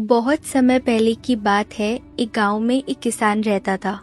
बहुत समय पहले की बात है। एक गांव में एक किसान रहता था।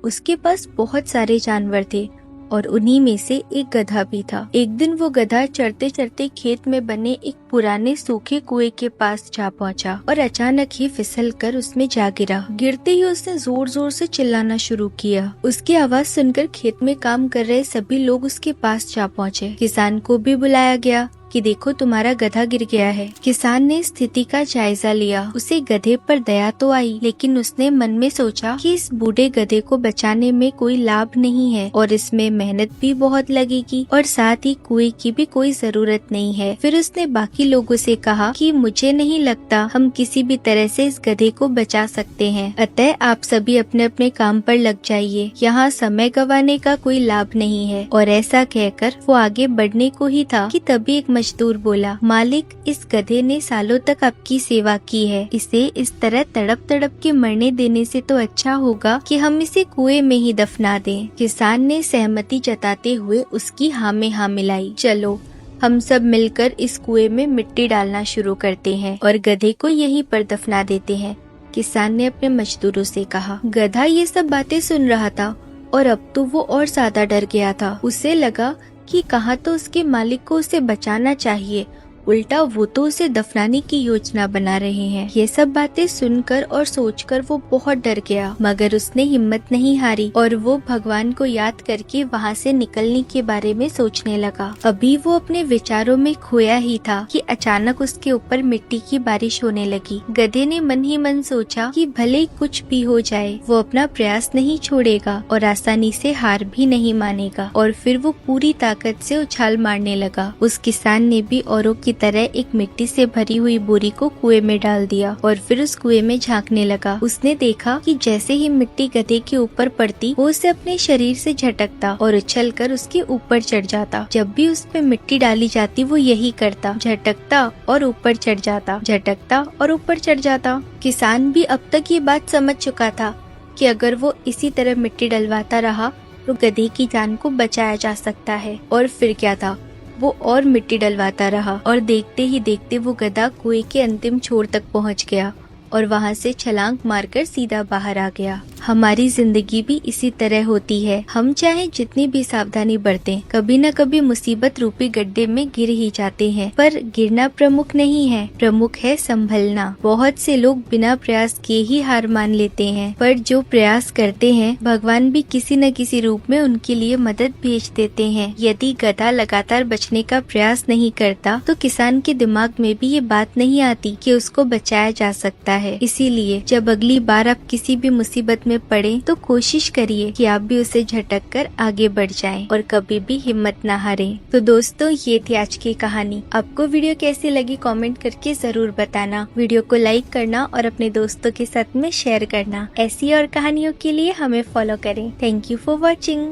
उसके पास बहुत सारे जानवर थे और उन्हीं में से एक गधा भी था। एक दिन वो गधा चरते चरते खेत में बने एक पुराने सूखे कुएं के पास जा पहुंचा और अचानक ही फिसल कर उसमें जा गिरा। गिरते ही उसने जोर जोर से चिल्लाना शुरू किया। उसकी आवाज सुनकर खेत में काम कर रहे सभी लोग उसके पास जा पहुंचे। किसान को भी बुलाया गया कि देखो तुम्हारा गधा गिर गया है। किसान ने स्थिति का जायजा लिया। उसे गधे पर दया तो आई, लेकिन उसने मन में सोचा कि इस बूढ़े गधे को बचाने में कोई लाभ नहीं है और इसमें मेहनत भी बहुत लगेगी और साथ ही कुएं की भी कोई जरूरत नहीं है। फिर उसने बाकी लोगों से कहा कि मुझे नहीं लगता हम किसी भी तरह से इस गधे को बचा सकते हैं, अतः आप सभी अपने अपने काम पर लग जाइए। यहाँ समय गंवाने का कोई लाभ नहीं है। और ऐसा कहकर वो आगे बढ़ने को ही था कि तभी एक मजदूर बोला, मालिक, इस गधे ने सालों तक आपकी सेवा की है। इसे इस तरह तड़प तड़प के मरने देने से तो अच्छा होगा कि हम इसे कुएं में ही दफना दें। किसान ने सहमति जताते हुए उसकी हाँ में हाँ मिलाई। चलो हम सब मिलकर इस कुएं में मिट्टी डालना शुरू करते हैं और गधे को यहीं पर दफना देते हैं, किसान ने अपने मजदूरों से कहा। गधा ये सब बातें सुन रहा था और अब तो वो और ज्यादा डर गया था। उसे लगा कि कहाँ तो उसके मालिक को उसे बचाना चाहिए, उल्टा वो तो उसे दफनाने की योजना बना रहे हैं। ये सब बातें सुनकर और सोचकर वो बहुत डर गया, मगर उसने हिम्मत नहीं हारी और वो भगवान को याद करके वहाँ से निकलने के बारे में सोचने लगा। अभी वो अपने विचारों में खोया ही था कि अचानक उसके ऊपर मिट्टी की बारिश होने लगी। गधे ने मन ही मन सोचा कि भले कुछ भी हो जाए वो अपना प्रयास नहीं छोड़ेगा और आसानी से हार भी नहीं मानेगा। और फिर वो पूरी ताकत से उछाल मारने लगा। उस किसान ने भी औरों की तरह एक मिट्टी से भरी हुई बोरी को कुएं में डाल दिया और फिर उस कुएं में झांकने लगा। उसने देखा कि जैसे ही मिट्टी गधे के ऊपर पड़ती वो उसे अपने शरीर से झटकता और उछलकर उसके ऊपर चढ़ जाता। जब भी उस पे मिट्टी डाली जाती वो यही करता, झटकता और ऊपर चढ़ जाता, झटकता और ऊपर चढ़ जाता। किसान भी अब तक ये बात समझ चुका था कि अगर वो इसी तरह मिट्टी डलवाता रहा तो गधे की जान को बचाया जा सकता है। और फिर क्या था, वो और मिट्टी डलवाता रहा और देखते ही देखते वो गधा कुएं के अंतिम छोर तक पहुंच गया और वहां से छलांग मारकर सीधा बाहर आ गया। हमारी जिंदगी भी इसी तरह होती है। हम चाहे जितनी भी सावधानी बरतें, कभी न कभी मुसीबत रूपी गड्ढे में गिर ही जाते हैं। पर गिरना प्रमुख नहीं है, प्रमुख है संभलना। बहुत से लोग बिना प्रयास किए ही हार मान लेते हैं, पर जो प्रयास करते हैं भगवान भी किसी न किसी रूप में उनके लिए मदद भेज देते हैं। यदि गधा लगातार बचने का प्रयास नहीं करता तो किसान के दिमाग में भी ये बात नहीं आती कि उसको बचाया जा सकता है। इसीलिए जब अगली बार आप किसी भी मुसीबत में पड़े तो कोशिश करिए कि आप भी उसे झटक कर आगे बढ़ जाएं और कभी भी हिम्मत ना हारें। तो दोस्तों, ये थी आज की कहानी। आपको वीडियो कैसी लगी कमेंट करके जरूर बताना। वीडियो को लाइक करना और अपने दोस्तों के साथ में शेयर करना। ऐसी और कहानियों के लिए हमें फॉलो करें। Thank you for watching.